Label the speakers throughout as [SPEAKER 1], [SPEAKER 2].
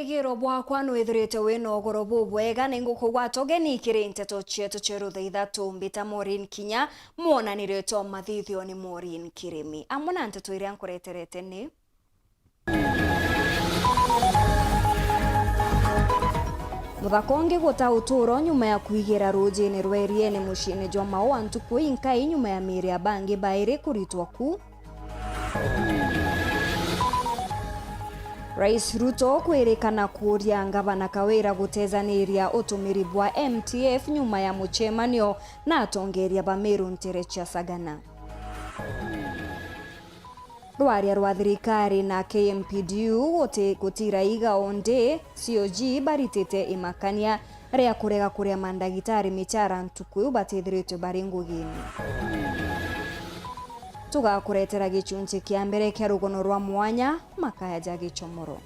[SPEAKER 1] Wigiro bwakwa nwithirite wina ugoro bubwega ningukugwa togeni kiri nteto chietu cherutha ithatu mbita Maureen Kinya muonanire to mathithio ni Maureen Kirimi amuna nteto iria nkureterete ni Muthakongi guta uturo nyuma ya kuigira rujini rwa Iriene muciini jwa Mau Ntuku inkai nyuma ya miri ya bangi bairi kuritwa ku Rais Ruto kwirikana kuria ngavana Kawira gutezaniria utumiri bwa MTF nyuma ya muchemanio na atongeria ba Meru Nterecha Sagana. Rwaria rwa thirikari na KMPDU gutira iga onde COG baritite imakania ria kurega kuria mandagitari michara Ntuku batithiritwe bari ngugini. Tugakuretera gichunchi kia mbere kia rugono rwa mwanya makaya ja Gichomoro.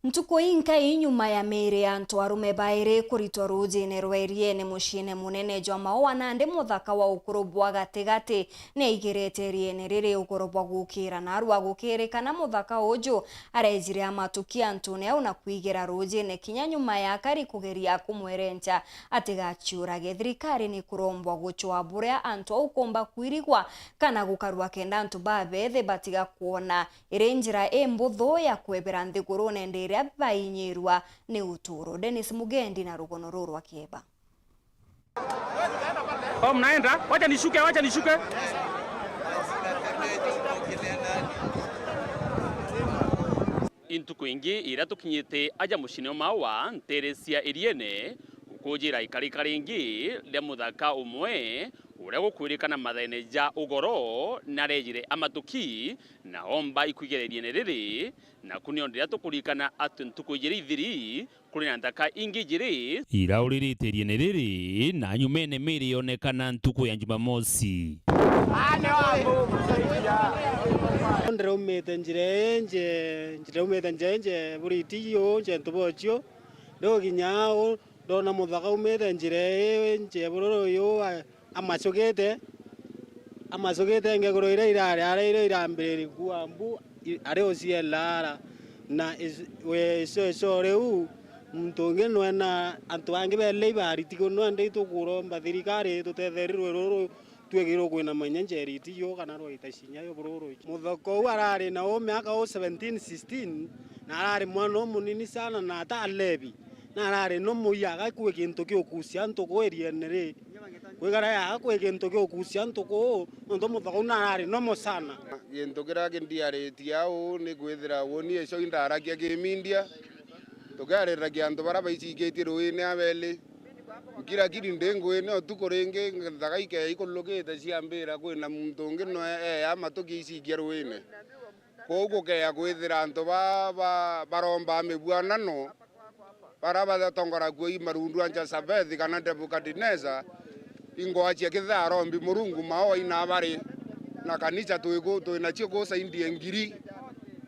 [SPEAKER 1] Ntuku inkai nyuma ya miri ya ntwarume baire kuritwa rujini rwa Iriene muciini munene jwa Mau nandi muthaka wa ukuru bwa gatigati ni igirete Iriene riri ukuru bwa gukira na rwa gukirikana muthaka uju arejire amatukia ntune au na kuigira rujini Kinya nyuma ya kari kugeria kumwerenja atigachiurage thirikari ni kurombwa guchwa buria antu ukomba kwirigwa kana gukarwa kenda antu babethe batiga kuona irenjira embutho ya kwebera nthiguru nendere bainyirwa ni uturo. Dennis Mugendi na rugono ruru akieba.
[SPEAKER 2] Mnaenda? Wacha nishuke. Intuku ingi ira tukinyite aja mucini Mau Nterecia Iriene ukujira ikarikari ingi ria muthaka umwe uria gukwirikana matheneja ugoro na rejire amatuki na omba ikuigererie riri na kunio ndiria tukurikana atu ntuku ijiri ithiri kuri na ndaka ingi jiri irauriritie riri na nyumene miri onekana ntuku ya Jumamosi.
[SPEAKER 3] Ndre umete nje buritiyo nje ntubochio ndo ginyao ndona muthaka umete nje buroro yo amasogete ngegoro ira irambere kuambu are osiela na so reu mtonge no na antu ange bele baritiko no ande tukuromba thirikari tutetherirwe ruru twegiro kwina manyanjeri tiyo kana ro itashinya yo bururu muthako arari na o miaka 17 16 na arari mwana munini sana na ata lebi na arari no muyaga kwe kintu kyokusia ntoko Iriene ri kwigara ya kwe kintu kyokusia ntoko ndo muthako na arari no mosana
[SPEAKER 4] kintu kira kindiare tiao ni gwithira woni eco indaragia kimindia tugareragia antu bara baicigetie ruini abeli kira kiri ndengwene otukorenge ndaga ike ikologete ciambira kwina muntu ngino amatuki icigia ruini koguo kea gwithira antu baromba mibwanano bara batongora kwi marundu anja Sabethi kana Nebukadneza ingoachia kitharo mbi Murungu Mau ina bari na kanisa twina cio gucaindie ngiri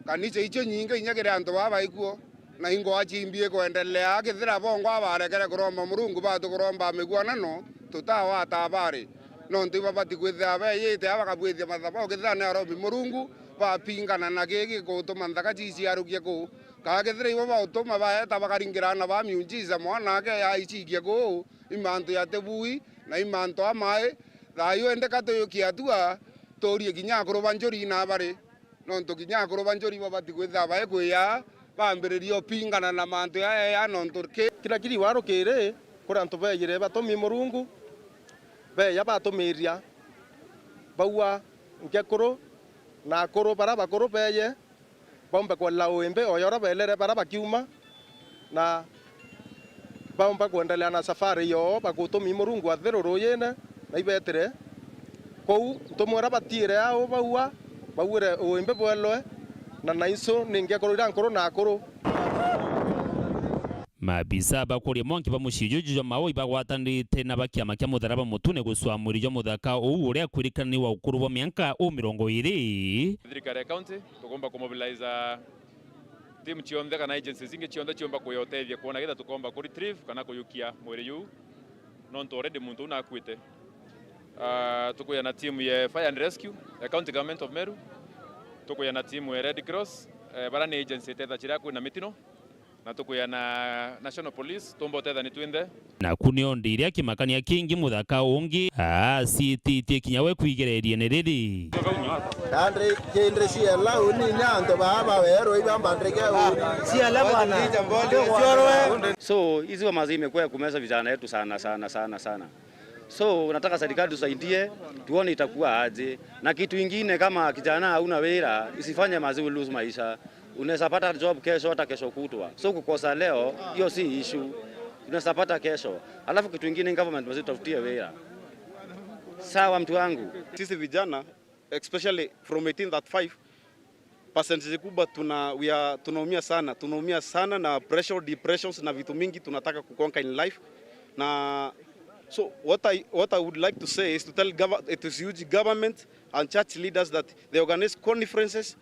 [SPEAKER 4] kanisa icio nyinga inyagire antu baba ikuo na ingoachimbie kuendelea kithira bongo abarekere kuromba Murungu batu kuromba migwanano tutawa atabari no ntiba bati kwithia beyite abakabwithia mathabo kithira ne arombi Murungu bapingana na gigi gutuma nthaka ciciarukie ku kagithira ibo bautuma baeta bakaringirana ba miujiza mwana ke ya icigie ku imantu ya tebui na imantu amae thayo endeka tuyukia tua torie ginya kuruba njori na bari no ntukinya kuruba njori babati kwithia bae kuya bambiririo pingana na mantu ya no nturke
[SPEAKER 5] kila kiri waro kire kura ntu beyire batomi Murungu beya batumiria baua ngekuru na kuru bara bakuru beye bomba kwa lauembe oyora belere bara bakiuma na bomba kuendelea na safari yo bakutumi Murungu athero royene na ibetere kou ntumwera batire ao baua bauire oembe bwelwe na naiso ningekuru irankuru na akuru
[SPEAKER 2] mabisa bakuria monki bamushiju jwa Mau ibagwatanite na bakiama kya mutharaba mutune guswamurijo muthaka ou uria kwirikana ni wa ukuru wa miaka 20
[SPEAKER 6] thirikari ya county tugomba kumobilize team chionde kana agencies inge chionde chiomba kuyotethia kuona getha tukomba ku retrieve kana kuyukia mwiri yu non to already muntu una kwite. Tukuya na team ya Fire and Rescue, County Government of Meru. Tukuya na team ya Red Cross, barani agency tetha chira kwina mitino. Na tukuya na National Police, tombo tetha ni twinde.
[SPEAKER 2] Na kunio ndiria kimakania kingi muthaka ungi cititie kinyawe kwigereria ni riri.
[SPEAKER 5] Andre kendre si ala uni nyanto baba wero ibamba ndege si ala bwana.
[SPEAKER 3] So hizi wa mazi imekuwa kumeza vijana yetu sana. So nataka serikali tusaidie tuone itakuwa aje. Na kitu kingine kama kijana hauna wera isifanye mazi lose maisha. Unaweza pata job kesho hata kesho kutwa. So kukosa leo hiyo si issue. Unaweza pata kesho. Alafu kitu kingine government mzee tutafutie wera. Sawa mtu wangu.
[SPEAKER 7] Sisi vijana especially from 1835 percentage kubwa tunaumia sana na pressure, depressions na vitu mingi tunataka kukonka in life. Na so what I would like to say is to tell huge government and church leaders that they organize conferences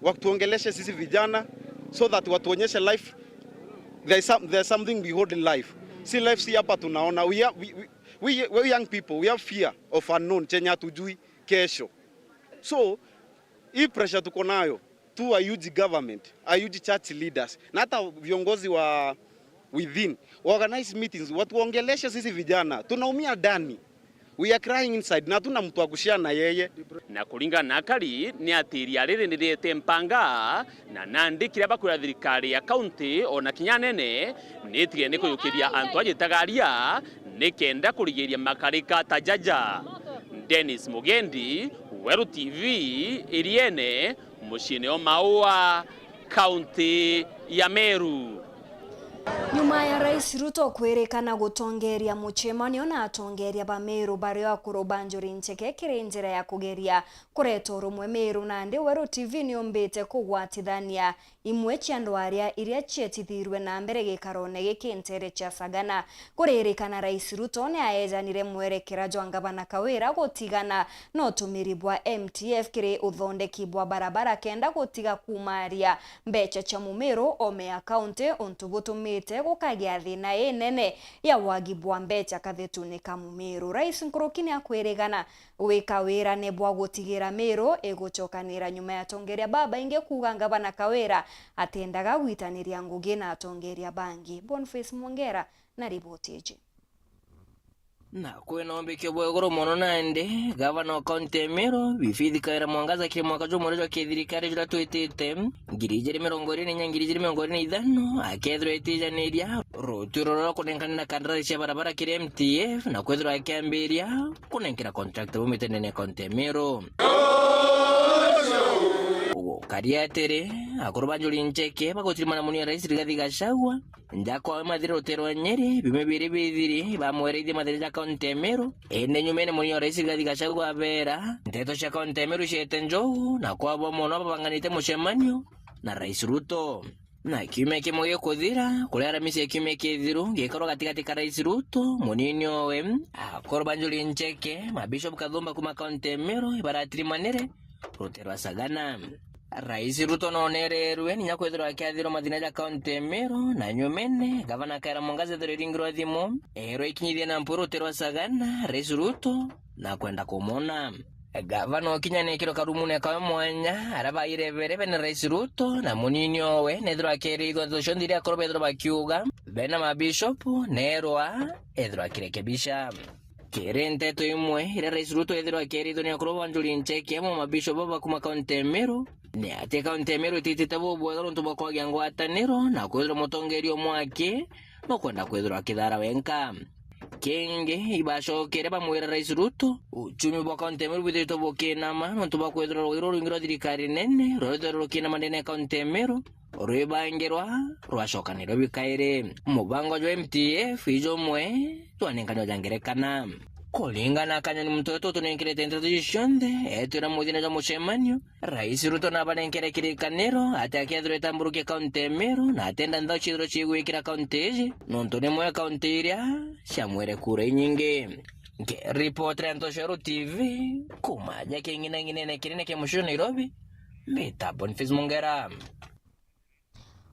[SPEAKER 7] watuongeleshe sisi vijana so that watuonyeshe life there's something we hold in life. Si life si hapa tunaona we young people we have fear of unknown chenye hatujui kesho. So hii pressure tuko nayo tu a huge government, a huge church leaders na hata viongozi wa within organize meetings watuongeleshe sisi vijana tunaumia ndani. We are crying inside na tuna mtu akushia na yeye.
[SPEAKER 2] Na kulingana na akari ni atiria riri nirete mpanga na nandi kiria bakwira thirikari ya county ona kinyanene nitige ni kuyukiria antu agitagaria nikenda kurigiria makarika tajaja. Dennis Mugendi, Weru TV, Iriene, mucini o Maua, county ya Meru.
[SPEAKER 1] Nyuma ya Rais Ruto kwerekana gutongeria muchemanio na atongeria ba Meru baria akuru Banjuri Ncheke kiri njira ya kugeria kureto rumwe Meru na ndi Weru TV niombete kugwatithania imwe cia ndwaria iria cietithirwe na mbere gikarone gikintere cha Sagana kurerekana Rais Ruto ni aejanire mwerekera jwa Gavana Kawira gutigana no tumiri bwa MTF kiri uthondeki bwa barabara kenda gutiga kumaria mbecha cha Mumeru Omea County ontugutumite gukagia thina inene ya wagi bwa mbecha kathetuni ka Mumeru. Rais Nkurukini akweregana wika wira ne bwa gutigira Meru eguchokanira nyuma ya tongeria baba inge kuga Gavana Kawira atendaga gwitaniria ngugi na atongeria bangi. Boniface Mwongera na ripoti hii.
[SPEAKER 8] Na kwena ombeke bwegoro mono nande Gavana wa County ya Meru bifithikaira mwangaza ki mwaka jo morejo kithirikari jura twitite ngirije 2025 akethro etijaniria roturo ro kunenkanira kandarasi cia barabara kiri MTF na kwethro akiambiria kunenkira contract bumitene County ya Meru. Kariatere akuru Banjuri Ncheke bagotirimana muni Rais Rigathi Gachagua ndako mathire rotero Nyeri bimebiri bithiri bamwereithie mathire ja County ya Meru ende nyumene muni Rais Rigathi Gachagua bera nteto cia County ya Meru ciete njogu na kwabo mono babanganite mucemanio na Rais Ruto na kiume kimwe kuthira kuri aramisi kiume kithiru gikoro gatigati ka Rais Ruto munini owe akuru Banjuri Ncheke mabishop Kathumba kuma County ya Meru ibaratirimanire rotero Sagana. Rais Ruto nonererwe ninya kwethirwa akiathirwo mathina ja County ya Meru na nyumene Gavana Kaira Mwangaza thiringirwa thimu ero ikinyithia na mpuru terwa Sagana Rais Ruto na kwenda kumona Gavana okinyanekiro karumune kawe mwanya araba irevere bene Rais Ruto na munini owe nethirwa akirithwa thushondiria akoro bethirwa bakiuga bena mabishopu nerwa ethirwa akirekebisha kirente to imwe ira Rais Ruto ethirwa akirithwa ni akoro Banjuri Ncheke mo mabishopu bakuma County ya Meru ni ate County ya Meru ititite bubwegaro ntuba kwagia ngwataniro na kwethirwa mutongerio mwake no kwenda kwethirwa akithara wenka kenge ibashokere bamwira Rais Ruto uchumi bwa County ya Meru bithito bukinama ntuba kwethirwa rwiro rwingiro thirikari nene rwethirwa rukinama ndene County ya Meru rwibangirwa rwashokanirwo bikaire mubango jwa MTF ijomwe twanenkanyo jangerekana kulingana kanyoni mtoto tunenkirete ntratishonde etira muthina ja mucemanio Rais Ruto na banenkere kirikaniro ati akethirwe tamburuke County ya Meru na atenda ntho chithiro chigwikira county iji nontu ni mwe county iria ciamwire kura nyingi. Reporter Antosheru TV kumaja kingine nginene kirine ke mushu Nairobi meta Boniface Mwongera.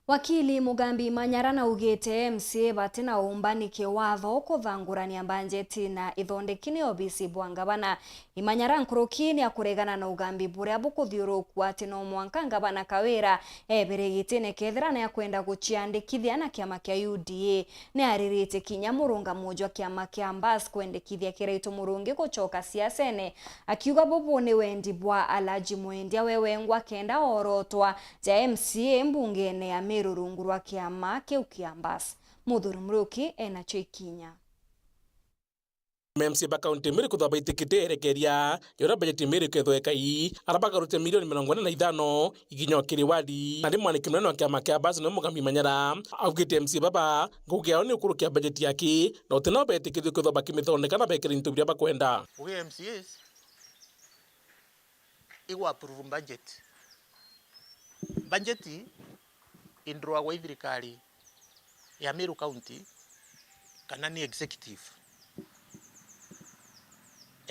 [SPEAKER 1] Wakili Mugambi Manyara na ugite MCA batina umbani kiwatho kuthangurania banjeti na ithondekine obisi bwangabana Imanyara nkurukini akuregana na ugambi buria bukuthiurukua ati no mwanka ngabana Kawira eberegitine kethira na kwenda guciandikithia na kiama kia UDA ni aririte kinya murunga mujwa kiama kia Mbas kwendekithia kiraitu murungi gucoka siasene akiuga bubu ni wendi bwa Alaji Mwendia wewengwa kenda orotwa ja MCA mbungene ya Meru rungu rwa kiama kiu kia Mbas. Muthuri Muruki enacho ikinya.
[SPEAKER 9] MMC ba kaunti Meru kuthaba itikite erekeria yora bajeti Meru kethoeka ii arabagarute milioni 45 iginyo kiriwadi na rimwe nikimeno kya makia Mbas no Mugambi Manyara augite MC baba ngugia ni ukurukia bajeti yake na utino betikithio kuthaba kimithondeka na bekiri ntubia bakwenda
[SPEAKER 10] uge MCs igwa approve budget indroa wa thirikari ya Meru County kana ni executive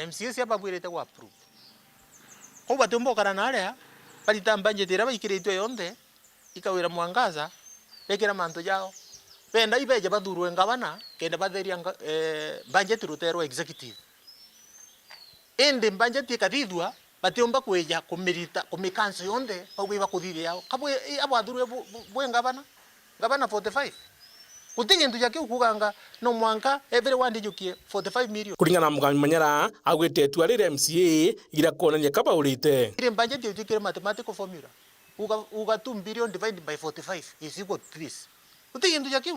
[SPEAKER 10] MCS ya babwirete wa approve ko batumbo kana naria balita budget ira baikirite yonde ikawira mwangaza bekira manto yao benda ibeje bathurwe ngabana kenda batheria budget rutero executive ende budget ikathithwa batomba kweja kumirita kumikanso yonde bagwe bakuthithia yao kabwe abo athurwe bwe ngabana 45 Kutingi ndu yake ukuganga no mwanka everyone dijukie 45 million.
[SPEAKER 9] Kuringana na Mugambi Manyara agwete etua rire MCA ira kuonania kaba urite.
[SPEAKER 10] Ile budget yujikire mathematical formula. Uga 2 billion divided by 45 is equal to this. Kutingi ndu yake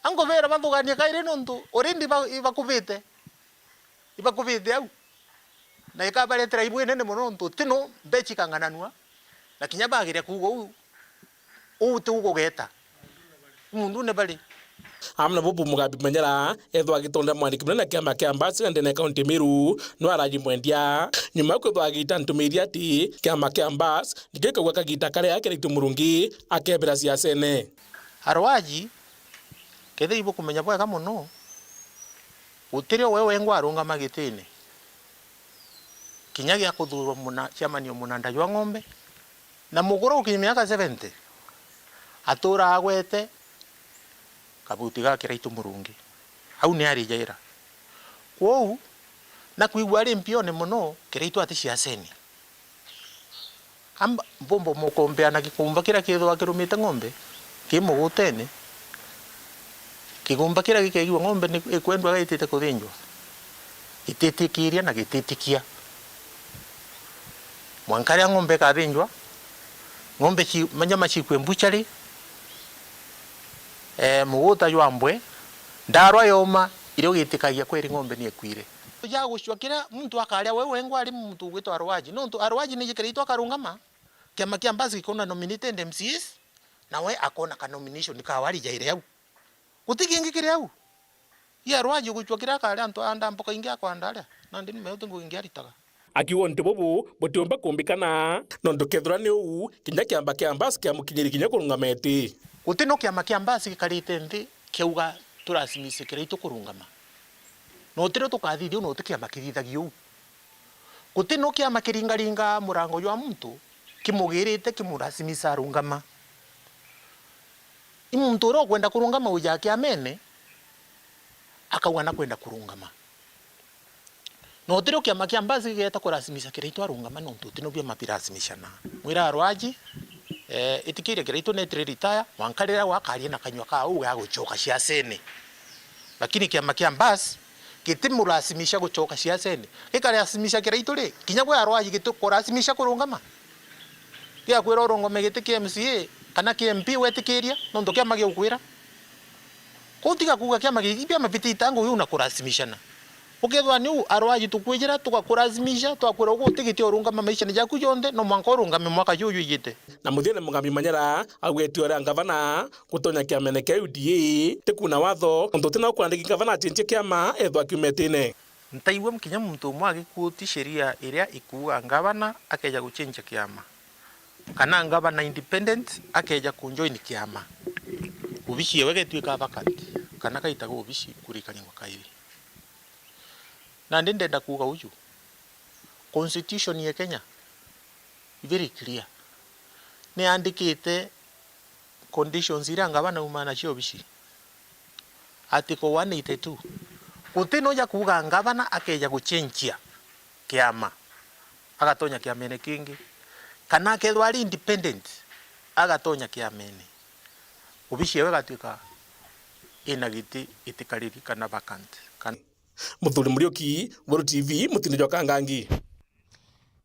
[SPEAKER 10] ango vera bathugania kaire nontu orindi ibakubite. Ibakubite au. Na ikabare tribe nene muno ntu tino bechi kangananwa. Na kinyabagire kugo u tugo geta. Mundu ne bali
[SPEAKER 9] amna bubu Mugambi Manyara ethwa agitonda mwandiki munene kiama kia Mbas ndene kaunti Meru no Alaji Mwendia nyuma kwethwa agita ntumiria ati kiama kia Mbas ndikekagwa kagita kare yake ritu murungi akebera siasene
[SPEAKER 10] Arwaji kethe ibo kumenya bwa kama no utirio wewe ngwa arunga magitini kinyagi akuthurwa muna chairman munanda ywa ng'ombe na mugoro ukimiaka 70 atura agwete kabuti ga kiraitu murungi au ni ari jaira kwou na kuigwa ri mpione muno kiraitu ati ciaseni amba bombo mukombe na gikumba kira kitho akirumite ng'ombe kimugutene kigumba kira gikegiwa ng'ombe ni ikwendwa gaitite kuthinjwa ititikiria na gititikia mwankari ng'ombe kathinjwa ng'ombe chi manyama chikwe mbuchari muguta yambwe ndarwa yoma irio gitikagia kweri ng'ombe ni ekwire ya gucwakira muntu akaria wewe ngwa ari muntu gwitwa Arwaji no muntu Arwaji ni gikirito akarungama kiama kia Mbas gikona nominated MCs na we akona ka nomination ka wari jaire yau utikingi kire yau ya Arwaji gucwakira akaria antu anda mpoka ingia kwa ndaria na ndini meutu nguingia ritaga
[SPEAKER 9] akiwa ntububu butumba kumbikana no ndukethura ni u kinya kiamba kia Mbas kia mukinyiri kinya kurungameti
[SPEAKER 10] utino kiama kia Mbas gikarite nthi kiuga turasimise kiraitu kurungama no utiro tukathithio no utikiama kirithagio utino kiama kiringaringa murango ywa muntu kimugirite kimurasimisa rungama imuntu ro kwenda kurungama uja kia mene akawana kwenda kurungama no utiro kiama kia Mbas gigeta kurasimisa kiraitu arungama no utino bia mapirasimishana mwira Arwaji itikire kiraitu netri retire wankarira wakarie na kanywa ka u ya gucoka ciasene lakini kiama kia Mbas kitimurasimisha gucoka ciasene gikarasimisha kiraitu ri kinya gwa Arwaji gitukurasimisa kurungama kia kwira urungome gitike MCA kana ki MP wetikiria no ndo kiama giukwira kutiga kuga kiama gibia mapitita ngo yu na kurasimishana ukethwa ni Arwaji tukwijira tukakurazimisha twakwira ugo utigiti urungama maisha ni jaku yonde no mwanko urungame mwaka yuyu igite
[SPEAKER 9] na muthene Mugambi Manyara agwetio ria ngavana gutonya kiamene kia UDA tikuna watho ntutina kwandiki ngavana chinche kiama ethwa kiumetine
[SPEAKER 10] ntaiwe mkinya muntu mwagi kuti sheria iria ikuwa ngavana akeja guchinja kiama kana ngavana independent akeja kunjoin kiama ubishi wege twika vacant kana kaitaga ubishi kurikani kwa kairi na ndenda kuga uju constitution ya Kenya very clear ni andikite conditions iria ngavana umana cio bici article 182 gutino ya kuga ngavana akeja guchenjia kiama agatonya kiamene kingi kana kethwa ari independent agatonya kiamene ubici we gatuika ina giti itikariri kana vacant
[SPEAKER 9] Muthuri Muriuki, Buru TV, Mutino Jokangangi.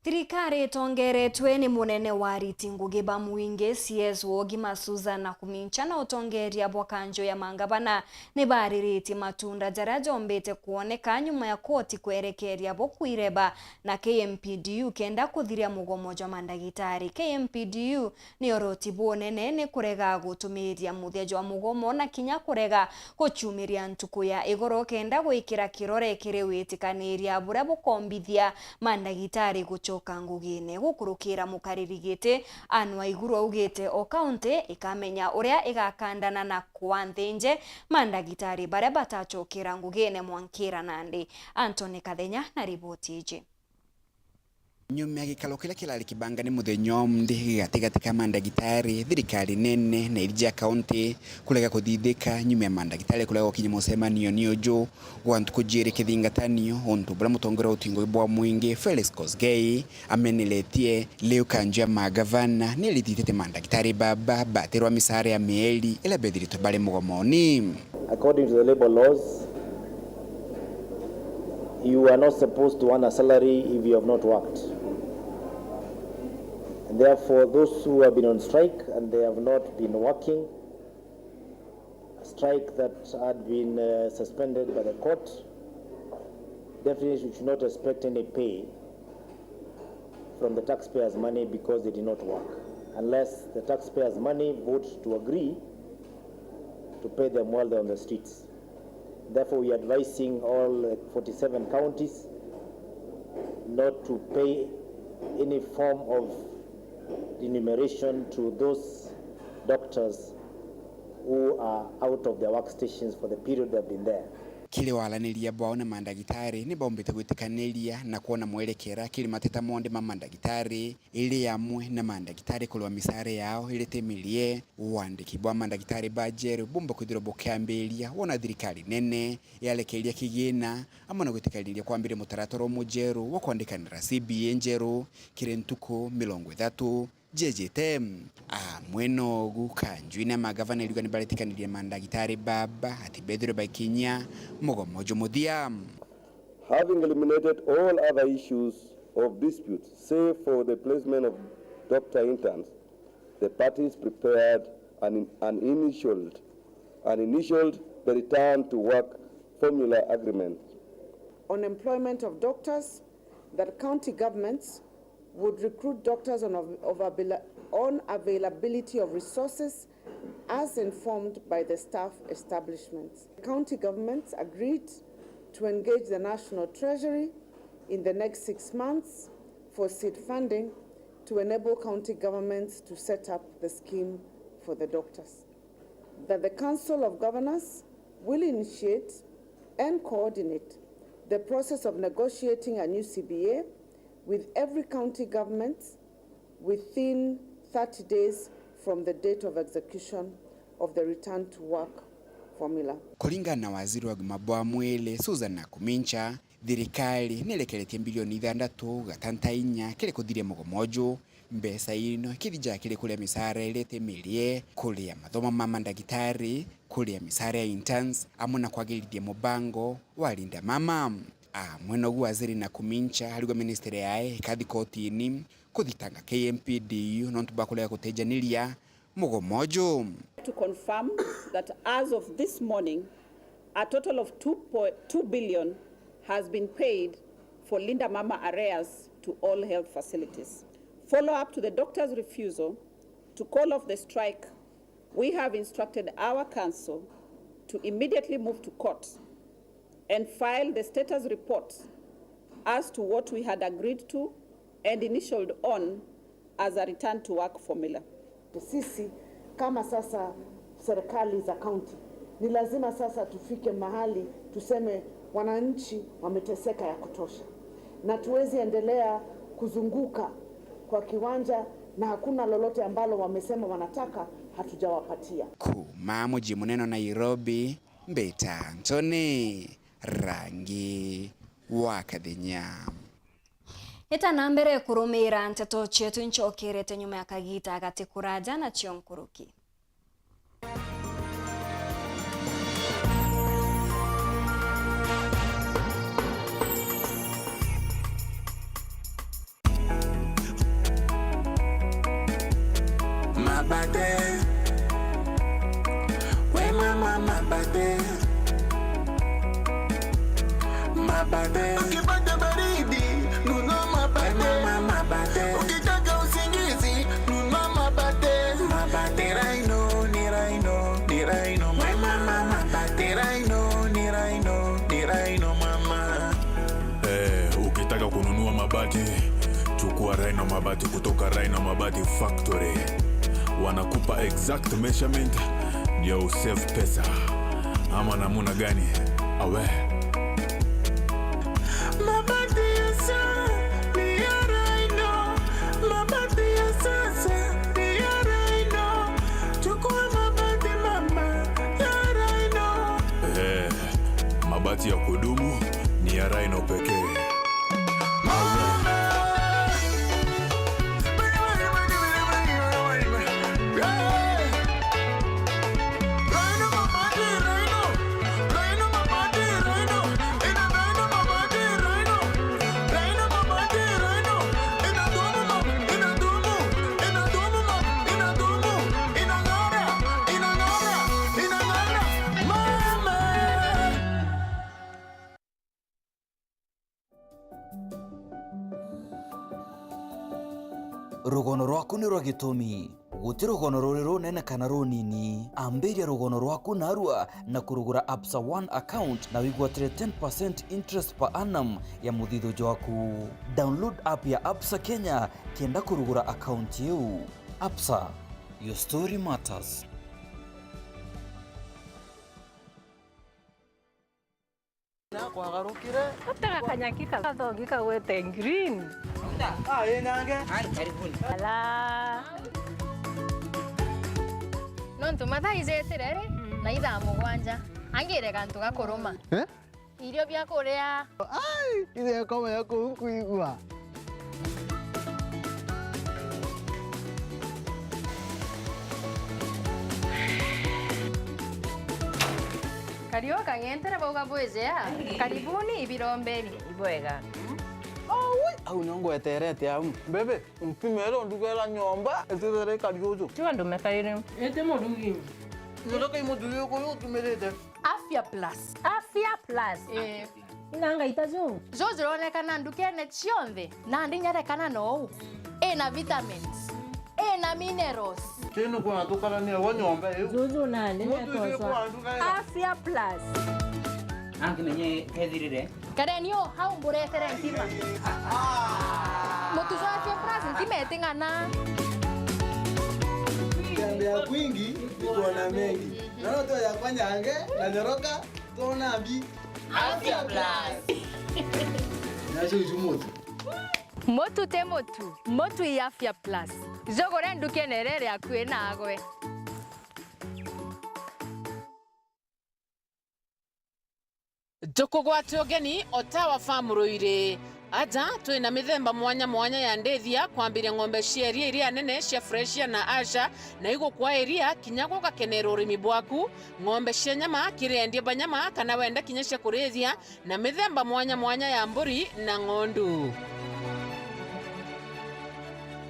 [SPEAKER 1] Thirikari itongeretwe ni munene wa riti Ngugi wa Muingi CS Wogima Susan na kumincha na utongeria bwa kanjo ya mangavana ni baririti matunda jaria jombete kuoneka nyuma ya koti kwerekeria bo kuireba na KMPDU kenda kuthiria mugomo jwa mandagitari. KMPDU ni orotibu nene ni kurega gutumiria muthia jwa mugomo na kinya kurega guchumiria ntuku ya igoro kenda gwikira kirore kiri witikaniria buria bukombithia mandagitari gucho Ngugi-ini gukurukira mukaririgite Anwa Iguru augite o kaunti ikamenya uria igakandana na kwanthinje mandagitari baria batachokera Ngugi-ini Mwankira Nandi. Anthony Kathenya na riboti iji.
[SPEAKER 11] Nyuma ya gikalo kila kirari kibanga ni muthenya umthi gatigati ka mandagitari thirikari nene na irija kaunti kulega kuthithika nyuma ya mandagitari kulega gukinya mucemanio ni uju gwantu kujire kithingatanio untu bura mutongora utingo bwa Muingi Felix Kosgei ameniletie leo kanjia magavana ni lititete mandagitari baba baterwa misare ya mieli ila bedhirito bale mugomoni.
[SPEAKER 12] According to the labor laws, you are not supposed to earn a salary if you have not worked. And therefore, those who have been on strike and they have not been working, a strike that had been suspended by the court, definitely should not expect any pay from the taxpayers' money because they did not work, unless the taxpayers' money vote to agree to pay them while they're on the streets. Therefore, we are advising all 47 counties not to pay any form of remuneration to those doctors who are out of their workstations for the period they've been there.
[SPEAKER 11] Kile walaniria bwao na mandagitari ni bombete gwitikaniria na kuona mwerekera kile mateta monde ma mandagitari ili yamwe na mandagitari kulwa misare yao ili temilie uandiki bwa mandagitari bajeru bomba kudiro bokambelia wona thirikari nene yalekeria kigina amana gwitikaniria kwambire mutaratoro mujeru wa kwandikanira CBA njeru kire ntuko 30 JJT mweno gukanjwina magavana iligani baletikaniria mandagitari baba ati bedre bakinya mugomojo mudia.
[SPEAKER 13] Having eliminated all other issues of dispute, save for the placement of doctor interns, the parties prepared an initialed the return to work formula agreement.
[SPEAKER 14] On employment of doctors, that county governments would recruit doctors on availability of resources as informed by the staff establishments. County governments agreed to engage the National Treasury in the next 6 months for seed funding to enable county governments to set up the scheme for the doctors. That the Council of Governors will initiate and coordinate the process of negotiating a new CBA with every county government within 30 days from the date of execution of the return to work formula.
[SPEAKER 11] Kulingana na waziri wa gumabwa mwele Susan Nakumincha, thirikari nelekeretie bilioni 6.64 kile kuthiria mugomojo mbesa ino kithija kile kulia misare ilete milie kulia mathoma ma mandagitari kulia misare ya interns amuna kwagiriria mubango walinda mama. Mweno gu waziri Nakumincha haligwa ministeri yae kathi kotini kuthitanga KMPDU nontubakulega kutejaniria mugomojo.
[SPEAKER 15] To confirm that as of this morning, a total of 2 billion has been paid for Linda Mama arrears to all health facilities. Follow up to the doctor's refusal to call off the strike, we have instructed our council to immediately move to court and file the status report as to what we had agreed to and initialed on as a return to work formula.
[SPEAKER 14] Sisi kama sasa serikali za county ni lazima sasa tufike mahali tuseme wananchi wameteseka ya kutosha, na tuwezi endelea kuzunguka kwa kiwanja na hakuna lolote ambalo wamesema wanataka, hatujawapatia.
[SPEAKER 11] Kuma mji munene Nairobi, Mbeta Antony, Rangi wa Kathenya.
[SPEAKER 1] Ita mbere kurumira nteto chetu nchokirete nyuma ya kagita agati kuraja na chionkuruki.
[SPEAKER 16] Mabade, we mama mabade, mabade. Ukipata baridi, nunua mabade, mama mabade. Ukitaka usingizi, nunua mabade, mabade. Raino, ni raino, ni raino, mama mabade. Raino, ni raino, ni raino, mama.
[SPEAKER 17] Ukitaka kununua mabati, chukua Raino Mabati kutoka Raino Mabati Factory. Wanakupa exact measurement ndio usave pesa. Ama namuna gani? Awe
[SPEAKER 16] mabati ya sasa ni ya Raino, mabati ya sasa ni ya Raino. Chukua mabati mama ya Raino.
[SPEAKER 17] Mabati ya kudumu ni ya Raino pekee.
[SPEAKER 18] Rugono rwaku ni rwa gitumi guti rugono ruri runene kana runini. Ambiria rugono rwaku narua na kurugura Absa One account na wigwatire 10% interest per annum ya muthitho waku. Download app ya Absa Kenya kenda kurugura account yu. Absa, your story matters.
[SPEAKER 19] Kwagarukire utaka kanyakika kathongika gwete green nange ala nontu mathaizetere na itha mugwanja angire kantu gakuruma irio bya kuria
[SPEAKER 20] ile kama yako kuigua
[SPEAKER 19] Kario kangentere boga bwezea. Karibuni ibirombeni. Ibwega.
[SPEAKER 20] Au nongo eterete au. Bebe, mpimero ndugela nyomba, etere kariozo.
[SPEAKER 19] Chwa ndo mekarire.
[SPEAKER 20] Ete modugi. Ndoka imodugi ko yo tumelete.
[SPEAKER 19] Afya Plus. Afya Plus. Inanga itazo. Zozo onekana ndukene chionde. Na ndinyareka no. Na vitamins. Na minerals.
[SPEAKER 20] Teno kwa tukala ni wanyomba hiyo.
[SPEAKER 19] Zozo nane netosa. Afya Plus.
[SPEAKER 21] Anki menye kedhirire.
[SPEAKER 19] Karenio hau mburetere ntima. Mutuzo Afya Plus ntimetingana.
[SPEAKER 20] Tembea kwingi iko mengi. Naona to ya kwanyange na nyoroka tona bi.
[SPEAKER 19] Afya Plus.
[SPEAKER 20] Nacho ijumutu.
[SPEAKER 19] Motu te motu. Motu ya Afya Plus. Zogore ndukenerere akwe nagwe.
[SPEAKER 22] Tukugwati ogeni Otawa Farm Ruire. Aja twina mithemba mwanya mwanya ya ndethia kwambiria ng'ombe cia iria nene cia freshia na asha na igukwa iria kinya gugakenera urimi bwaku ng'ombe cia nyama kirendia banyama kana wenda kinya cia kurithia na mithemba mwanya mwanya ya mburi na ng'ondu.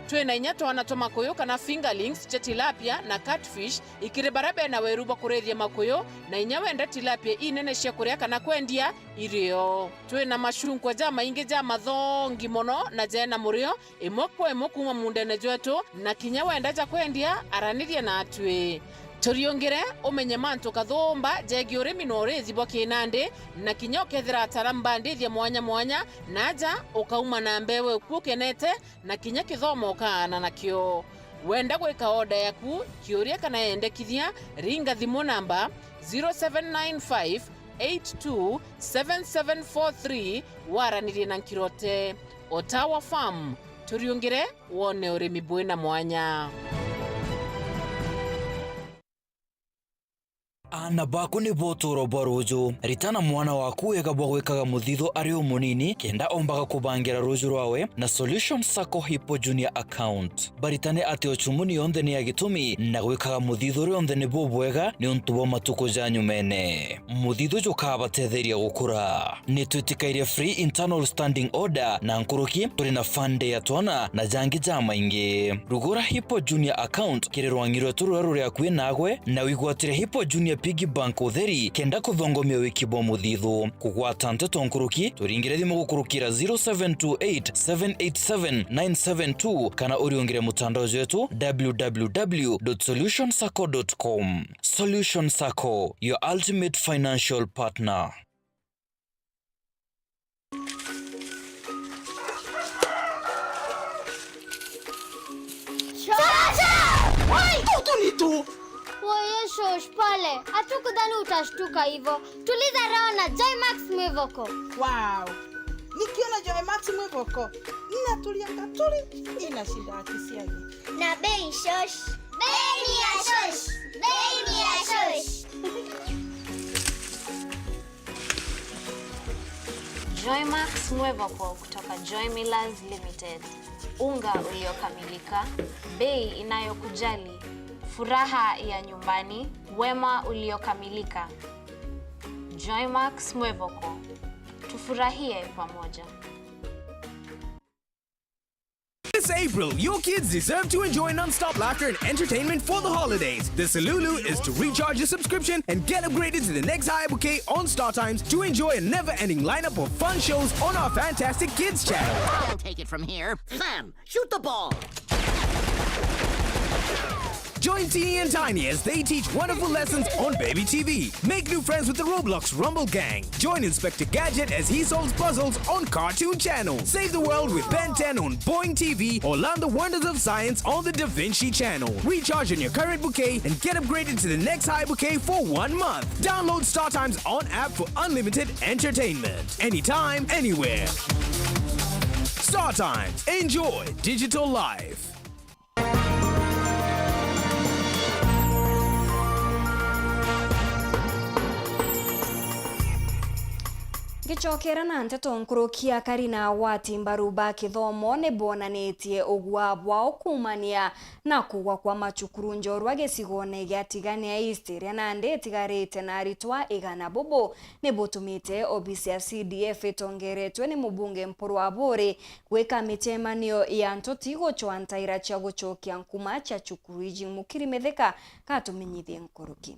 [SPEAKER 22] Twina inya twana tumakuyu kana fingerlings cha tilapia na catfish ikire barabe na weruba kurethia makuyu na inya wenda tilapia inene cia kuria kana kwendia irio. Twina mashunkwa ja maingi ja mathongi mono na jena murio imwe kwa imwe kuma mundene jwetu na kinya wenda ja kwendia aranirie na atwe. Turiongere umenye mantu kathomba jegi urimi no rithi bwa kinande na kinya ukethira ataramba ndithia mwanya mwanya naja ukauma na mbewe kukenete na kinya kithomo kana nakio. Wenda gwika order yaku kiuria kana yendekithia ringa thimu namba 0795 827743 waranirie na Nkirote. Otawa Farm turiongere wone urimi bwina mwanya.
[SPEAKER 18] bana baku ni boturo baruju ritana mwana waku wega bwa gwikaga muthitho ari umunini kenda ombaga kubangira ruju rwawe na Solution Sacco Hippo Junior account baritane ati ochumuni yonthe ni agitumi na gwikaga muthitho yonthe ni bubwega ni untubo matuko janyu mene muthitho jukabatetheria gukura ni twitikaire free internal standing order na nkuruki turi na fande ya twana na jangi jama ingi rugura Hippo Junior account kirerwangirwe tururu ya kwi nagwe na wigwatire Hippo Junior Piggy Bank utheri kenda kuthongomia wiki bo muthithu kugwata nteto nkuruki turingire thimu gukurukira 0728787972 kana uriongire mutandao wetu www.solutionsacco.com. Solution Sacco, your ultimate financial partner.
[SPEAKER 4] Woye shosh pale, hatukudhani utashtuka hivyo. Tuliza roho na Joymax Mwivoko.
[SPEAKER 6] Wow. Nikiona Joymax Mwivoko, ninatulia katuli, ina shida ya kisiagi.
[SPEAKER 4] Na bei shosh. Bei ni ya shosh. Bei ni ya shosh.
[SPEAKER 23] Joymax Mwivoko kutoka Joy Millers Limited. Unga uliokamilika, bei inayokujali, furaha ya nyumbani, wema uliokamilika. Joymax Mwivoko. Tufurahie pamoja.
[SPEAKER 24] This April, your kids deserve to enjoy non-stop laughter and entertainment for the holidays. The Salulu is to recharge your subscription and get upgraded to the next high bouquet on Star Times to enjoy a never-ending lineup of fun shows on our fantastic kids channel.
[SPEAKER 25] I'll take it from here. Sam, shoot the ball.
[SPEAKER 24] Join Teeny and Tiny as they teach wonderful lessons on Baby TV. Make new friends with the Roblox Rumble Gang. Join Inspector Gadget as he solves puzzles on Cartoon Channel. Save the world with Ben 10 on Boing TV or learn the wonders of science on the Da Vinci Channel. Recharge on your current bouquet and get upgraded to the next high bouquet for 1 month. Download Star Times on app for unlimited entertainment. Anytime, anywhere. Star Times. Enjoy digital life.
[SPEAKER 1] Gichokera na nteto nkurukia Karina Wati mbaruba kithomo ne bonanetie ogwa bwa okumania na kugwa kwa machukuru njorwa gesigone gyatigania istiria na ndetigarite na ritwa igana bobo ne botumite obisi ya CDF itongeretwe ni mubunge mpuru wa bore gweka mitemanio ya ntotigo chwantaira cha gochokia nkuma cha chukuru iji mukiri metheka katumenyithie nkuruki.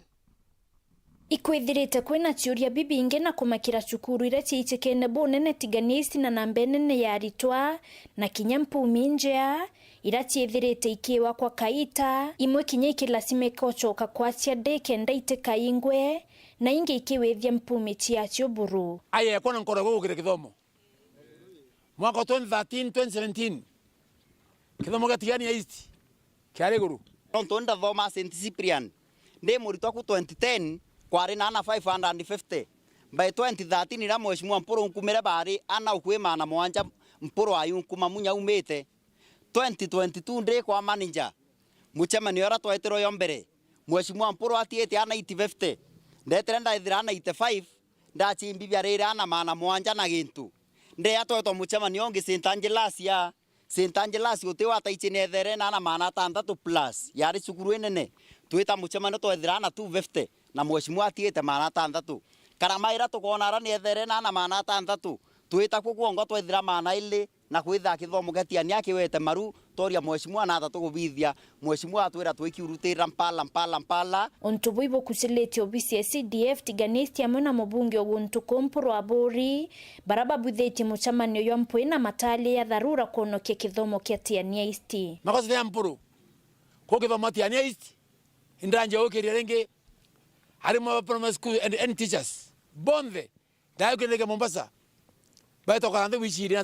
[SPEAKER 26] Ikwithirite kwina ciuria bibinge na kumakira cukuru ira ciitikene bonene tiganisti na namba nene ya ritwa na kinya mpumi njea ira ciithirite ikiwa kwa kaita imwe kinya ikilasime kochoka kwa cia deke ndaite kaingwe na inge ikiwethia mpumi ciacio buru.
[SPEAKER 27] Aya yakona nkoro gukire kithomo mwaka 2013 2017 kithomo gatigani ya east kiare guru
[SPEAKER 28] ntonda thoma St Cyprian ndi murito ku 2010 kwari na 550 by 2013 ira mheshimiwa mpuro nkumire bari ana ukwima na mwanja mpuro ayu nkuma munya umite 2022 ndi kwa manager muchemani ora twetero yombere mheshimiwa mpuro atiete ana 850 ndetere ndaithira ana 85 ndachimbi byarire ana mana mwanja na gintu ndi atoto muchemani ongi St Angelas utewa taichine there na ana mana 6 plus yari cukuru enene twita muchemani twethira ana 250 na mheshimiwa atiete mana 6 karamaira tukona ara ni ethere na ana mana 6 twita kuongo twethira mana ile na kwitha kithomo gatiania kiwete maru toria mheshimiwa na tatu kubithia mheshimiwa atwira twikiurutira mpala
[SPEAKER 26] ontubu ibo kusilete obisi ya CDF tiganisti amwe na mubunge oguntu kompuro abori baraba butheti muchamanio yo mpwe na matali ya dharura kuonokia kithomo kia tiania isti
[SPEAKER 27] makosa ya mpuru ko kithomo tiania isti indanje okiria renge harimo primary school and teachers bonde dayo keleke Mombasa baito karande wichiri na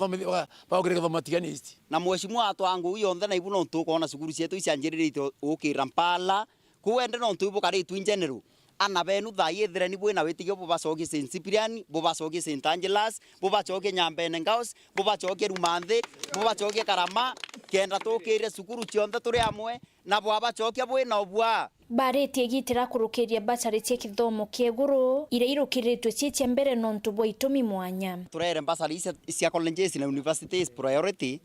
[SPEAKER 27] baogere kithomo tiania isti
[SPEAKER 28] na mheshimiwa atwangu yonthe na ibuno ntukona cukuru cietu icanjirire ukira mpala kuwende no ntubu kare tu general ana benu thayethire ni bwina witige bubacokie St Cyprian bubacokie St Angelas bubacokie Nyambene Ngaos bubacokie Rumanthe bubacokie Karama kenda tukire cukuru cionthe turi amwe na bwabacokia bwina obwa
[SPEAKER 26] barĩtie gitĩra kũrũkĩria basarĩ cia gĩthomo kĩa igũrũ iria irũkĩrĩtwo cia mbere nontu bwa itũmi mwanya.
[SPEAKER 28] Turere basarĩ cia colleges na universities priority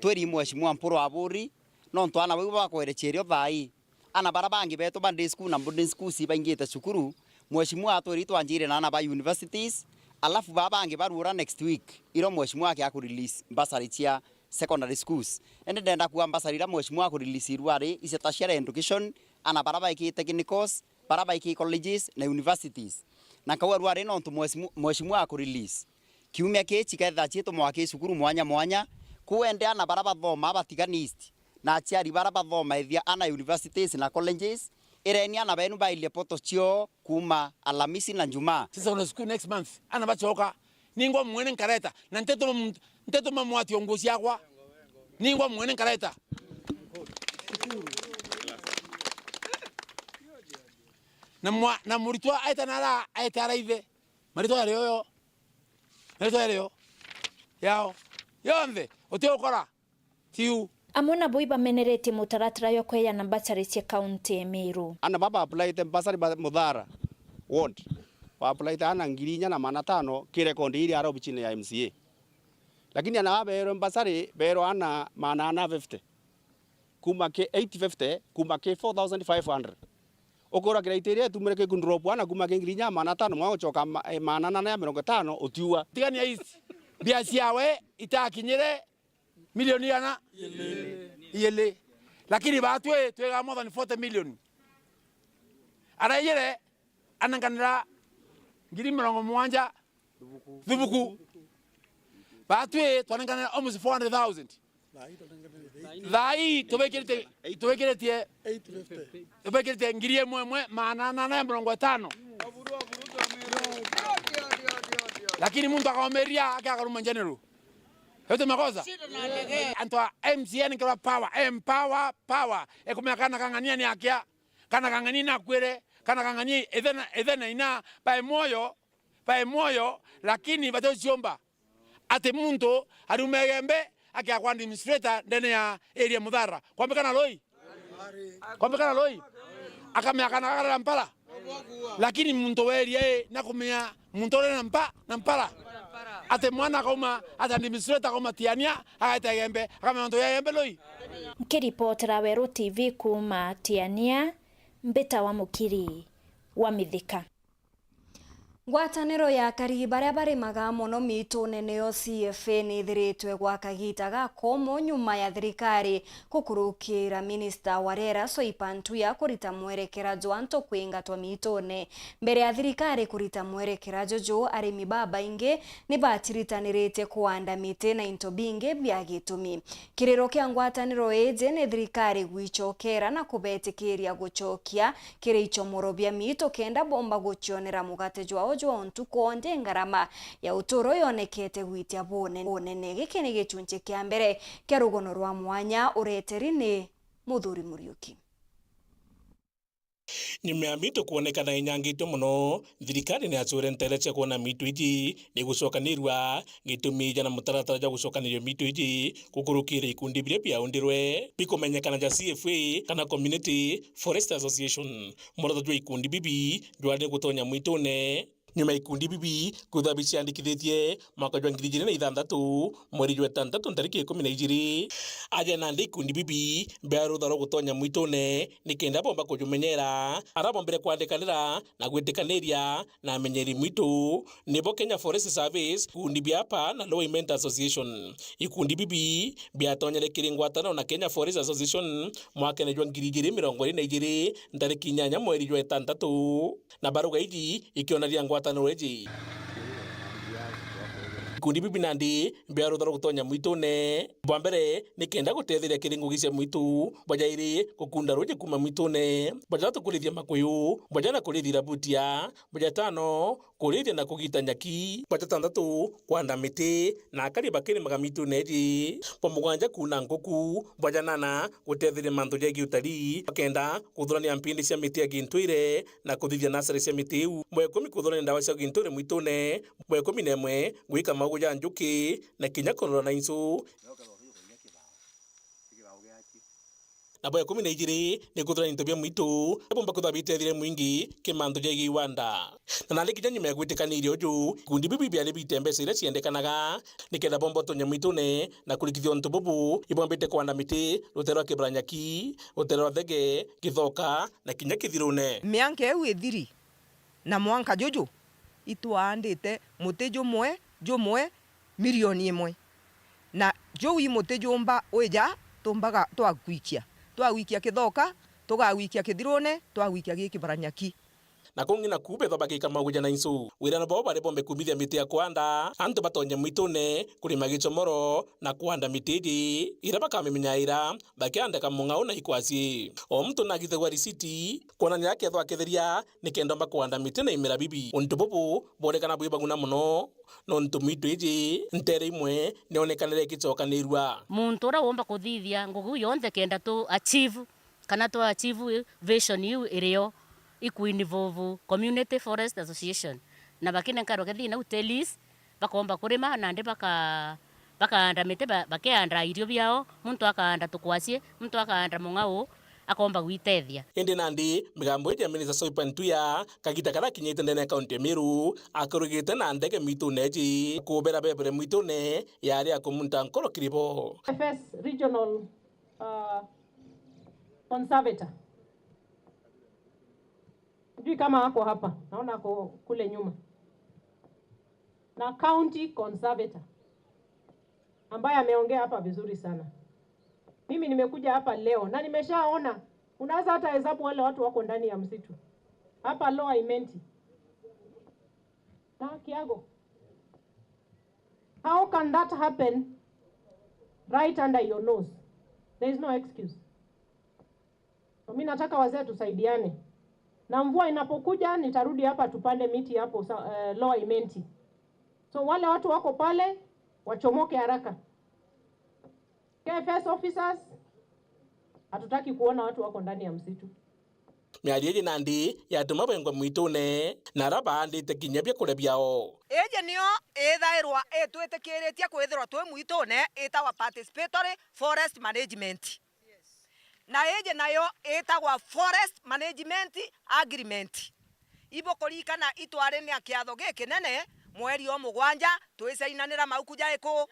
[SPEAKER 28] tweri mheshimiwa Mpuru Aburi nontu ana bwa kwerecherio thai ana barabangi beto bande school na boarding school sibaingite cukuru mheshimiwa atweri twanjire na ana ba universities alafu babangi barura next week iro mheshimiwa yake akurelease basarĩ cia secondary schools ende ndenda kuwa basarĩ ra mheshimiwa akurelease irwari ise tertiary education ana baraba iki technicals baraba iki colleges na universities na kawa rwari nontu mheshimiwa akurelease kiumia kichi ketha chito mwake cukuru mwanya mwanya kuende ana baraba thoma batiganist na aciari baraba thoma ithia ana universities na colleges ireni ana benu bailie poto cio kuma Alhamisi na Jumaa.
[SPEAKER 27] Sasa una school next month ana bachoka ningwa mwene nkareta na nteto mamwati ongozi yakwa ningwa mwene nkareta na muritwa aitanara aitara ive marito yareo yao yonde oteokora tiu
[SPEAKER 26] amwe bo ibameneretie mutaratara yo kweana basarĩ cia kaunti ya Meru.
[SPEAKER 2] Ana baba apply te basarĩ ba Muthara ward wa apply ta ana 4,500 kirekondi ile aro bichini ya MCA lakini ana wabero basarĩ bero ana manana 50 kuma ke 850 kuma ke 4,500 okora criteria tumere ku drop ana kuma ke 4,500 mwa uchoka manana na 50 otiwa
[SPEAKER 27] tigani ya hizi biasiawe itakinyire milioni ana yele lakini batwe twega more than 40 million ara yele ananganira ngiri 70 thubuku batwe twananganira almost 400,000 thai tubekirite 850 tubekirite ngiri emwe manana na 50 lakini muntu akaomeria akakaruma njenero yote makosa antwa MCN kwa power ekumya kana kangania ni akia kana kangania na kwere kana kangania edena ina pa moyo lakini bato chiomba ate muntu arumegembe akia kwa administrator ndene ya area Muthara kwambe kana loi akamya kana mpala lakini muntu werie nakumya muntu na mpala ate mwana koma ate administrator koma tiania agaita gembe akama muntu ya gembe loi
[SPEAKER 26] Mkiripotera Weru TV kuma Tiania Mbita wa Mukiri wa Mithika.
[SPEAKER 1] Ngwatanĩro ya karigi baria barimaga muno mitu nene yo CFA ni thiritwe gwa kagita ga komo nyuma ya thirikari kukurukira minister Warera Soipantu ya kurita mwerekera Joanto kwingatwa mitone mbere ya thirikari kurita mwerekera jojo arimi baba inge ni batiritanirite kuanda mite na into binge bya gitumi kiriro kia ngwatanĩro eje ni thirikari gwichokera na kubetikiria guchokia kiricho morobia mito kenda bomba guchionera mugate jwao ontu konde ngarama ya uturo yonekete gwitia bonene giki ni gicunje kia mbere kia rugono rwa mwanya ureteri ni Muthuri Muriuki.
[SPEAKER 3] Nyuma mito kuonekana inyangito muno thirikari ni acure ntereche kuona mito iji ni gucokanirwa gitumi jana mutaratara ja gucokanirwa mito iji kukurukira ikundi biria biaundirwe bikumenyekana ja CFA kana Community Forest Association murotho jwa ikundi bibi jwade gutonya mwitone nyuma ikundi bibi kuthabi ciandikithitie mwaka jwa 2006 mweri jwa 6 tariki 12 aja nandi ikundi bibi bearutharo gutonya mwitone nikenda bomba kujumenyera arabombere kwandikanira na gwitikanĩria na amenyeri mwitu nibo Kenya Forest Service kundi biapa na Law Enforcement Association ikundi bibi biatonyere ngwatanĩro na Kenya Forest Association mwaka jwa 2022 tariki 8 mweri jwa 6 na baruga iji ikionaria ngwatanĩro iji ikundi bibi nandi biarutharo gutonya mwitune bwambere nikenda gutethiria kiringo gicia mwitu bajairi gukunda ruje kuma mwitune bajatu kurithia makuyu bajana kurithira butia bajatano kurithia na kugita nyaki bajatandatu kwanda miti na akari bakiri magamitu neji pomugwanja kuna ngoku bajanana gutethiria mantu jegi utari bakenda kuthurania mpindi cia miti agintwire na kuthithia nasari cia miti mwe 10 kuthurania ndawa cia gintwire mwitune mwe 11 gwika maguja njuki na kinya korora na insu na boya 12 ni kuthura intobia mwitu bomba kuthabite thire mwingi kimanto jegi wanda na nali kijanyi megwitikanirio ju kundi bibi bya bitembesa ile ciendekanaga nikenda bombo tonya mwitune na kulikithio ntububu ibombete kwanda miti rutero kibranyaki rutero thege kithoka na kinya kithirune
[SPEAKER 5] mianke eu ithiri na mwanka jojo itwandite muti jumwe milioni 1 na jowi muti jumba weja tumbaga twawikia kithoka tugawikia kithirune twawikia gikibaranyaki
[SPEAKER 3] na kungi na kube thoba gika maguja na insu wira na boba re bombe kumithia miti ya kwanda antu batonye mwitune kulima gicomoro na kwanda mitiji ira bakamimenya bakiandika mung'ao na ikwasi o mtu na githegwa risiti kuonania yake thwa ketheria nikendo bakwanda miti na imera bibi untu bubu bonekana bwibaguna muno no ntu mitiji ntere imwe neonekanire gicokanirwa
[SPEAKER 7] muntu ura womba kuthithia ngugu yonthe kenda tu achieve kana tu achieve vision yu irio ikuinvolve Community Forest Association na bakine nkaro kathina utelis bakomba kurima na ndi bakaanda mite bakianda irio biao muntu akaanda tukwasie muntu akaanda mung'ao akomba gwitethia
[SPEAKER 3] indi nandi migambo ya Minister Soipan Tuya kagita kara kinyite ndene county Meru akurugite na ndege mituneji kubera bebere mitune yari akumunta nkoro kiribo
[SPEAKER 8] FS Regional Conservator. Sijui kama ako hapa, naona ako kule nyuma. Na County Conservator ambaye ameongea hapa vizuri sana. Mimi nimekuja hapa leo na nimeshaona unaweza hata hesabu wale watu wako ndani ya msitu. Hapa Lower Imenti. Na Kiago. How can that happen right under your nose? There is no excuse. So mimi nataka wazee tusaidiane. Na mvua inapokuja nitarudi hapa tupande miti hapo Lower Imenti. So wale watu wako pale wachomoke haraka. KFS officers hatutaki kuona watu wako ndani ya msitu.
[SPEAKER 3] Miarieje nandi yatuma bengwa mwitune na raba andite kinya bya kurebyao.
[SPEAKER 5] Eje niyo ethairwa etwetekeretia kwithirwa twe mwitune etagwa participatory forest management. Na eje nayo etagwa forest management agreement. Ibo kurikana itware ni akiatho gikinene mweri o mugwanja twicainanira maukuja iko.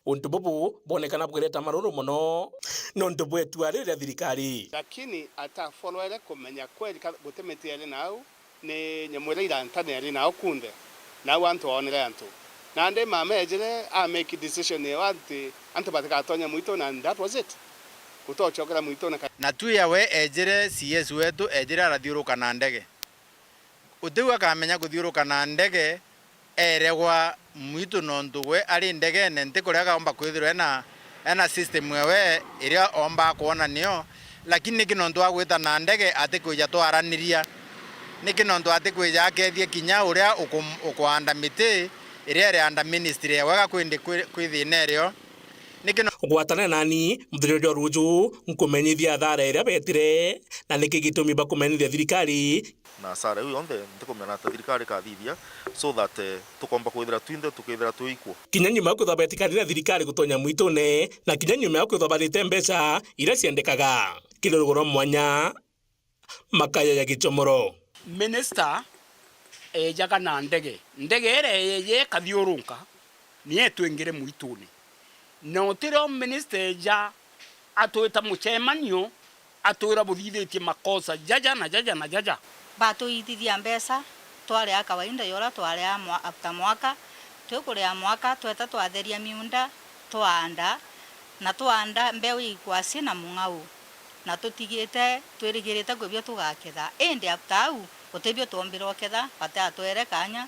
[SPEAKER 3] Untu bubu bonekana bwireta maruru muno no ntu bwetwarire thirikari
[SPEAKER 2] lakini ata follow ile kumenya kweli gutemeti ile nao ni nyamwira irantane ile nao kunde na wantu onere antu na nde mamejere a make decision ne wanti antu batika atonya muito and that was it utochokera muito
[SPEAKER 28] na tuya we ejere CS wetu ejere arathiuruka na ndege utiwa kamenya kuthiuruka na ndege eregwa mwitu nonduwe ari ndege nente kurega omba kwithirwe na system wewe iria omba kuona niyo lakini kinondu agwita na ndege ati kuja twaraniria ni kinondu ati kuja akethie kinya uria ukwanda miti iria ri anda ministry wega kwindi kwithinerio
[SPEAKER 3] gwatana nani mthiriro ruju nkumenyithia thara iria betire na niki gitumi bakumenyithia thirikari
[SPEAKER 9] na sara uyu onthe ndikumena ta thirikari kathithia so that tukomba kwithira twinde tukithira tuikwo
[SPEAKER 3] kinya nyuma kuthabetikana thirikari gutonya mwitune na kinya nyuma kuthabarite mbeca iria ciendekaga kirorogoro mwanya makaya ya Gichomoro
[SPEAKER 10] minister ejaga na ndege ere kathiurunka ni etwengire mwitune no tiro minister ja atwita muchemanio atwira buthithitie makosa jaja
[SPEAKER 12] batuithithia mbeca tware ya kawaida yora tware ya after mwaka twekure ya mwaka tweta twatheria miunda twanda na twanda mbeu ikwasi na mung'au na tutigite twirigirite gwibyo tugaketha ende after au utebyo tombirwo ketha bata twere kanya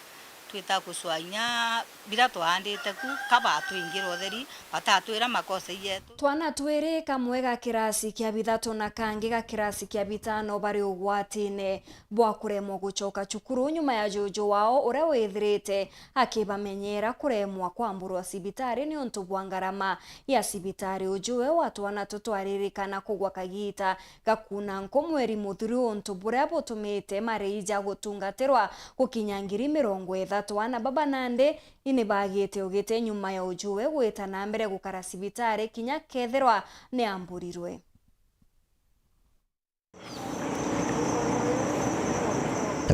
[SPEAKER 12] twita kuswanya bila twandite ku kaba twingirwo theri bata twira makosa yetu
[SPEAKER 1] twana twiri kamwe ga kirasi kia bithatu na kangi ga kirasi kia bitano bari ugwatine bwa kuremwo gucoka cukuru nyuma ya jojo wao uria withirite akibamenyera kuremwa kwamburwa cibitari ni untu bwa ngarama ya cibitari ujuwe watu wana tutwaririkana kugwa kagita gakuna nkomweri muthuru untu buria butumite marija gutungatirwa gukinya ngiri 30 twana baba nande ini bagite ugite nyuma ya ujuwe gwita na mbere gukara cibitari kinya ketherwa ni amburirwe.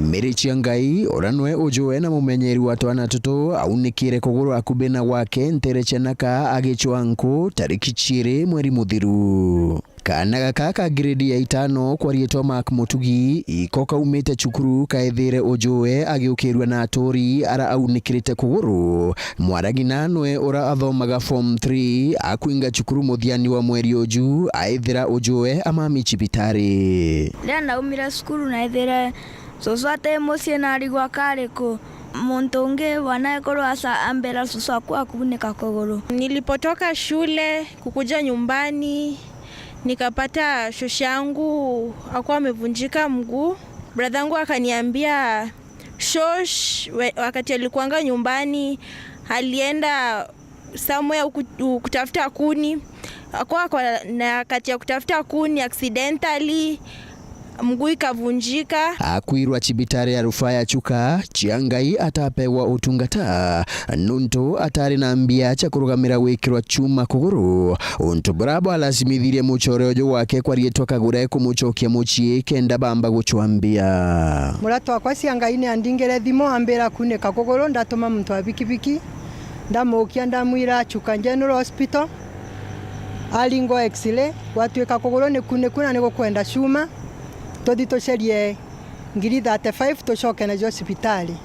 [SPEAKER 11] Mary Chiangai oranwe ujuwe na mumenyeri wa twana tutu aunikire kuguru akubena wake ntereche naka agichwanku tariki 2 mweri muthiru. Kana gaka ka grade ya 5 kwa rietwa Mark Mutugi iko kaumite cukuru kaethire ujuwe agiukirwa na atori ara aunikirite kuguru. Mwaragina nwe ora athomaga form 3 akuinga cukuru muthiani wa mweri uju aethira ujuwe amami cibitari.
[SPEAKER 13] Rena umira cukuru na ethira soso ate mucie na rigwa kariko muntu ungi wanaekorwo asa ambera soso akwa kubunika kogoro.
[SPEAKER 6] Nilipotoka shule kukuja nyumbani nikapata shoshangu akwa amevunjika mguu. Bradhangu akaniambia shosh wakati alikuanga nyumbani alienda somewhere kutafuta kuni. Akwa na wakati ya kutafuta kuni accidentally mguu ikavunjika.
[SPEAKER 11] Akuirwa cibitari ya rufaa ya Chuka, Chiangai atapewa utungata nuntu atari na mbia cha kurugamira wikirwa chuma kuguru. Untu brabo alazimithirie muchore ojo wake kwa rietwa Kagure kumuchokia muchie kenda bamba guchwambia.
[SPEAKER 14] Murato wakwa Chiangai ni andingere thimo ambira kuneka kuguru ndatuma muntu wa bikibiki ndamukia ndamwira Chuka General Hospital alingo x-ray watweka kuguru ni kunekuna ni gukwenda shuma. Todi tosherie ngiri 35 toshoke na hospitali.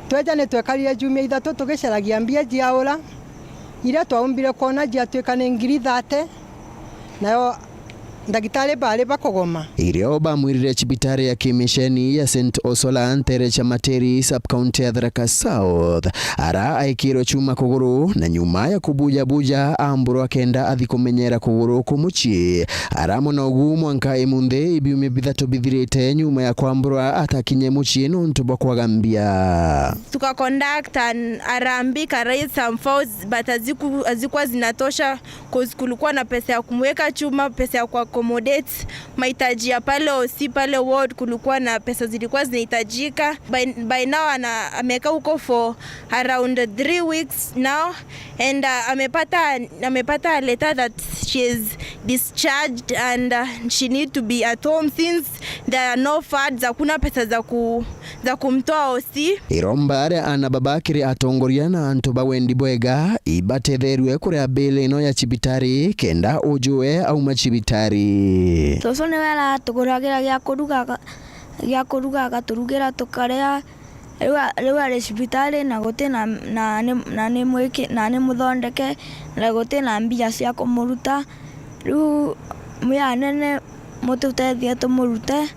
[SPEAKER 14] Tweja ne twekarire jumia 3 tugicaragia mbia jiaura ira twaumbire kona jiatweka ne ngiri 30 nayo ndagitari bale bakogoma.
[SPEAKER 11] Irio bamwirire cibitari ya kimisheni ya St. Osola Nterecha Materi sub-county ya Tharaka South ara aikiro chuma kuguru na nyuma ya kubuja amburo akenda athikumenyera kuguru kumuchi ara munogu mwanka imunde ibiume bithatu bithirite nyuma ya kwambura atakinye muchi nuntu bakwagambia.
[SPEAKER 6] Tuka conduct an arambi raise some funds but azikuwa zinatosha cause kulikuwa na pesa ya kumweka chuma, pesa ya kwa accommodate mahitaji ya pale osi pale ward, kulikuwa na pesa zilikuwa zinahitajika. By now ameka huko for around 3 weeks now and amepata a letter that she is discharged and she need to be at home since there are no funds, hakuna pesa za kumtoa osi.
[SPEAKER 11] Irombare ana babakiri atongoria na antu bawendi bwega ibathetherwe kuria bele ino ya cibitari kenda ujuwe au macibitari.
[SPEAKER 13] Soso ni wera tuguragira gya kuruga agaturugira tukaria riu ari cibitari na guti na ni mwiki na ni muthondeke na guti na mbia cia kumuruta. Riu muya nene mututethie tumurute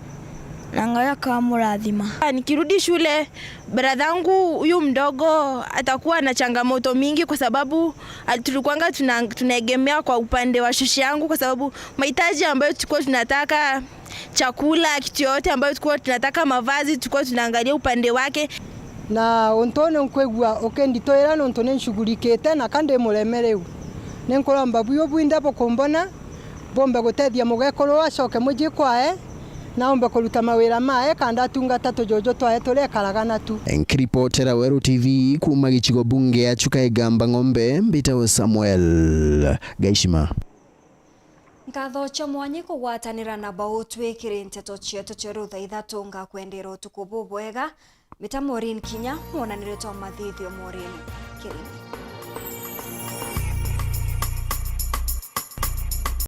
[SPEAKER 13] na Ngai akamurathima.
[SPEAKER 6] Nikirudi shule bradhangu huyu mdogo atakuwa na changamoto mingi kwa sababu tulikuanga tunaegemea kwa upande wa shoshi yangu kwa sababu mahitaji ambayo tulikuwa tunataka, chakula, kitu yote ambayo tulikuwa tunataka, mavazi, tulikuwa tunaangalia upande wake.
[SPEAKER 14] Na ontone nkwegwa okenditoera nontone nshughulikete na kande muremereu nenkoramba buyo bwinde bokombona bombe gutethia mugekoro acoke muji kwae naomba kuruta mawira mae kanda tungata tujojo twae turekaragana tu.
[SPEAKER 11] Enkiripotera Weru TV kuma gichigo bunge ya Chuka Igamba Ng'ombe Mbitao Samuel Gaishima.
[SPEAKER 1] Ngatho cha mwanyi kugwatanira na bautwikire nteto cietu ceru thaa 3 ngakwendera utuku bubwega. Mita Maureen Kinya mwonanire twa mathithio Maureen Kirimi.